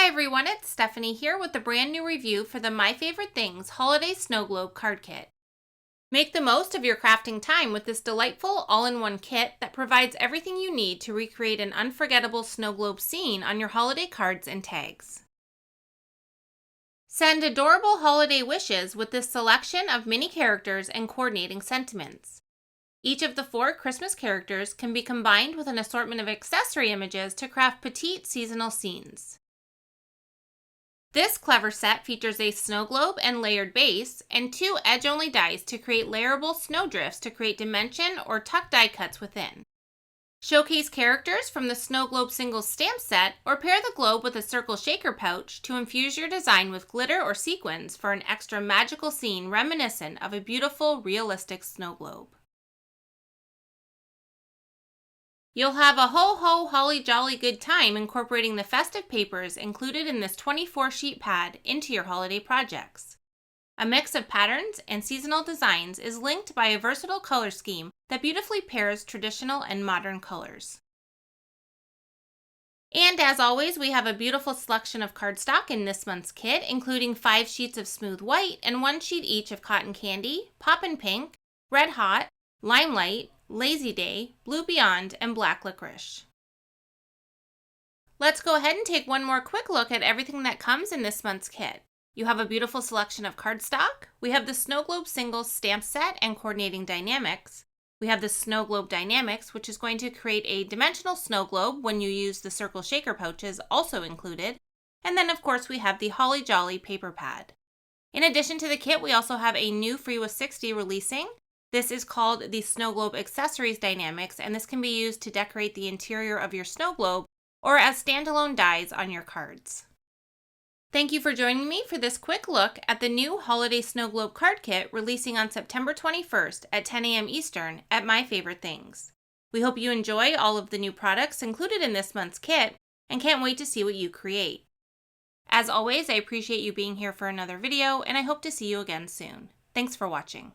Hi everyone, it's Stephanie here with a brand new review for the My Favorite Things Holiday Snow Globe Card Kit. Make the most of your crafting time with this delightful all-in-one kit that provides everything you need to recreate an unforgettable snow globe scene on your holiday cards and tags. Send adorable holiday wishes with this selection of mini characters and coordinating sentiments. Each of the 4 Christmas characters can be combined with an assortment of accessory images to craft Petite seasonal scenes. This clever set features a snow globe and layered base, and 2 edge-only dies to create layerable snow drifts to create dimension or tuck die cuts within. Showcase characters from the snow globe singles stamp set, or pair the globe with a circle shaker pouch to infuse your design with glitter or sequins for an extra magical scene reminiscent of a beautiful, realistic snow globe. You'll have a ho-ho holly jolly good time incorporating the festive papers included in this 24-sheet pad into your holiday projects. A mix of patterns and seasonal designs is linked by a versatile color scheme that beautifully pairs traditional and modern colors. And as always, we have a beautiful selection of cardstock in this month's kit, including 5 sheets of smooth white and 1 sheet each of cotton candy, poppin' pink, red hot, limelight, Lazy Day, Blue Beyond, and Black Licorice. Let's go ahead and take one more quick look at everything that comes in this month's kit. You have a beautiful selection of cardstock. We have the Snow Globe Singles stamp set and coordinating dynamics. We have the Snow Globe Dynamics, which is going to create a dimensional snow globe when you use the circle shaker pouches also included. And then of course we have the Holly Jolly paper pad. In addition to the kit, we also have a new Free with 60 releasing. This is called the Snow Globe Accessories Dynamics, and this can be used to decorate the interior of your snow globe or as standalone dies on your cards. Thank you for joining me for this quick look at the new Holiday Snow Globe Card Kit releasing on September 21st at 10 a.m. Eastern at My Favorite Things. We hope you enjoy all of the new products included in this month's kit and can't wait to see what you create. As always, I appreciate you being here for another video, and I hope to see you again soon. Thanks for watching.